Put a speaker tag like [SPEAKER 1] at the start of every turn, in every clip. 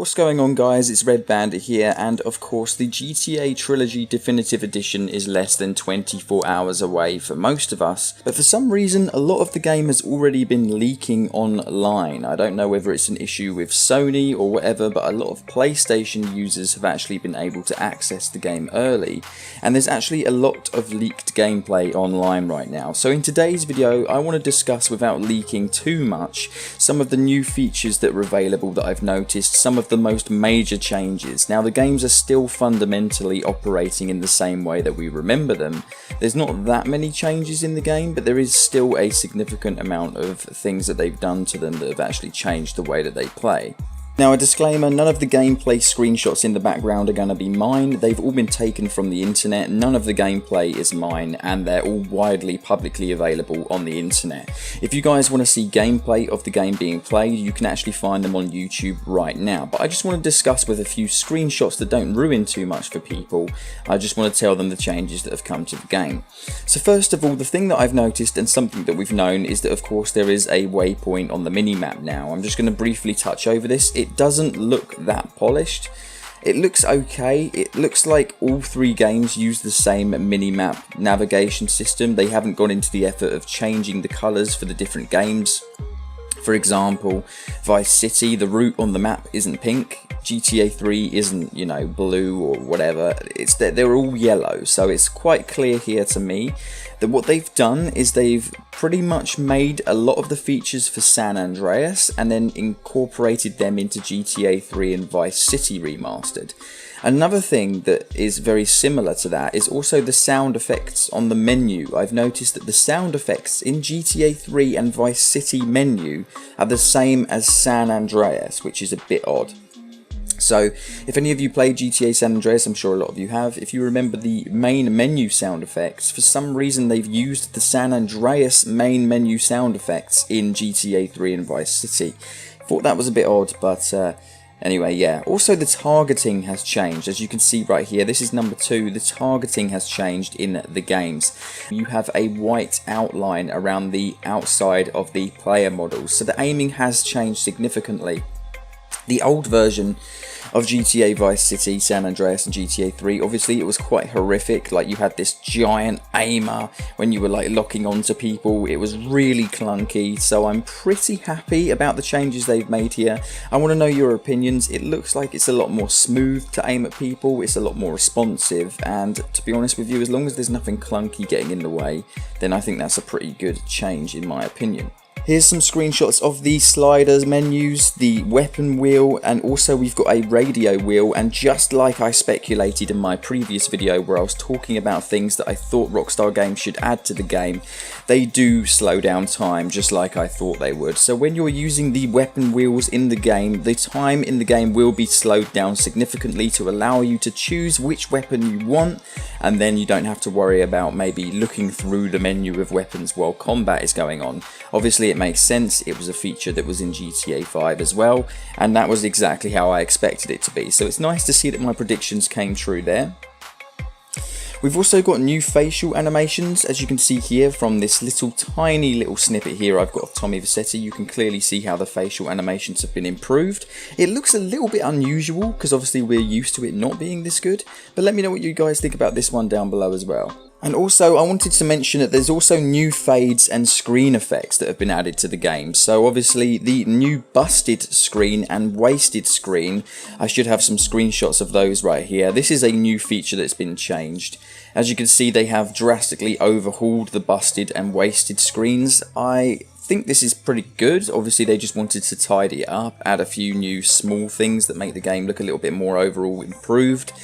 [SPEAKER 1] What's going on, guys? It's Red Bandit here, and of course the GTA Trilogy Definitive Edition is less than 24 hours away for most of us, but for some reason a lot of the game has already been leaking online. I don't know whether it's an issue with Sony or whatever, but a lot of PlayStation users have actually been able to access the game early, and there's actually a lot of leaked gameplay online right now. So in today's video I want to discuss, without leaking too much, some of the new features that were available that I've noticed, some of the most major changes. Now, the games are still fundamentally operating in the same way that we remember them. There's not that many changes in the game, but there is still a significant amount of things that they've done to them that have actually changed the way that they play. Now, a disclaimer, none of the gameplay screenshots in the background are going to be mine. They've all been taken from the internet. None of the gameplay is mine, and they're all widely publicly available on the internet. If you guys want to see gameplay of the game being played, you can actually find them on YouTube right now. But I just want to discuss with a few screenshots that don't ruin too much for people. I just want to tell them the changes that have come to the game. So first of all, the thing that I've noticed, and something that we've known, is that of course there is a waypoint on the minimap now. I'm just going to briefly touch over this. It doesn't look that polished. It looks okay. It looks like all three games use the same minimap navigation system. They haven't gone into the effort of changing the colours for the different games. For example, Vice City, the route on the map isn't pink. GTA 3 isn't, you know, blue or whatever. It's that they're all yellow. So it's quite clear here to me that what they've done is they've pretty much made a lot of the features for San Andreas and then incorporated them into GTA 3 and Vice City Remastered. Another thing that is very similar to that is also the sound effects on the menu. I've noticed that the sound effects in GTA 3 and Vice City menu are the same as San Andreas, which is a bit odd. So, if any of you played GTA San Andreas, I'm sure a lot of you have, if you remember the main menu sound effects, for some reason they've used the San Andreas main menu sound effects in GTA 3 and Vice City. Thought that was a bit odd, but anyway, yeah. Also, the targeting has changed. As you can see right here, this is number 2. The targeting has changed in the games. You have a white outline around the outside of the player models, so the aiming has changed significantly. The old version of GTA Vice City, San Andreas and GTA 3, obviously it was quite horrific. Like, you had this giant aimer when you were like locking onto people. It was really clunky, so I'm pretty happy about the changes they've made here. I want to know your opinions. It looks like it's a lot more smooth to aim at people, it's a lot more responsive, and to be honest with you, as long as there's nothing clunky getting in the way, then I think that's a pretty good change in my opinion. Here's some screenshots of the sliders menus, the weapon wheel, and also we've got a radio wheel. And just like I speculated in my previous video where I was talking about things that I thought Rockstar games should add to the game, they do slow down time just like I thought they would. So when you're using the weapon wheels in the game, the time in the game will be slowed down significantly to allow you to choose which weapon you want, and then you don't have to worry about maybe looking through the menu of weapons while combat is going on. Obviously it makes sense, it was a feature that was in GTA 5 as well, and that was exactly how I expected it to be, so it's nice to see that my predictions came true there. We've also got new facial animations, as you can see here from this tiny little snippet here I've got of Tommy Vercetti. You can clearly see how the facial animations have been improved. It looks a little bit unusual because obviously we're used to it not being this good, but let me know what you guys think about this one down below as well. And also, I wanted to mention that there's also new fades and screen effects that have been added to the game. So obviously the new busted screen and wasted screen, I should have some screenshots of those right here. This is a new feature that's been changed. As you can see, they have drastically overhauled the busted and wasted screens. I think this is pretty good. Obviously they just wanted to tidy it up, add a few new small things that make the game look a little bit more overall improved.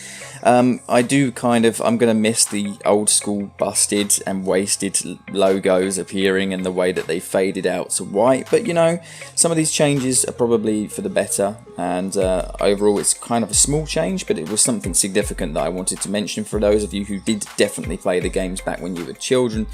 [SPEAKER 1] I'm going to miss the old school busted and wasted logos appearing and the way that they faded out to white, but you know, some of these changes are probably for the better, and overall it's kind of a small change, but it was something significant that I wanted to mention for those of you who did definitely play the games back when you were children.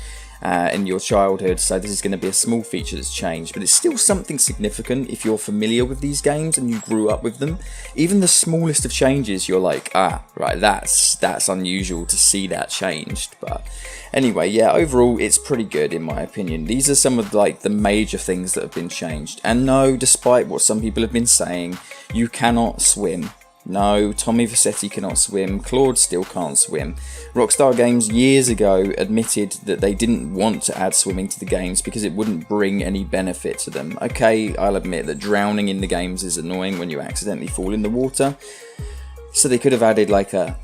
[SPEAKER 1] In your childhood, so this is going to be a small feature that's changed, but it's still something significant if you're familiar with these games and you grew up with them. Even the smallest of changes, you're like, ah, right, like that's unusual to see that changed. But anyway, yeah, overall it's pretty good in my opinion. These are some of like the major things that have been changed. And no, despite what some people have been saying, you cannot swim. No, Tommy Vercetti cannot swim, Claude still can't swim. Rockstar Games years ago admitted that they didn't want to add swimming to the games because it wouldn't bring any benefit to them. Okay, I'll admit that drowning in the games is annoying when you accidentally fall in the water, so they could have added like a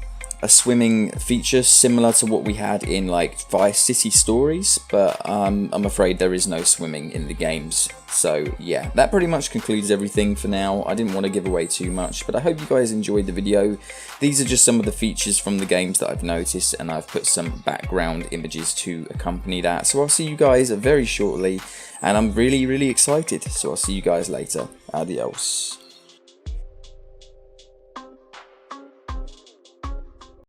[SPEAKER 1] swimming feature similar to what we had in like Vice City Stories, but I'm afraid there is no swimming in the games. So yeah, that pretty much concludes everything for now. I didn't want to give away too much, but I hope you guys enjoyed the video. These are just some of the features from the games that I've noticed, and I've put some background images to accompany that. So I'll see you guys very shortly, and I'm really excited. So I'll see you guys later. Adios.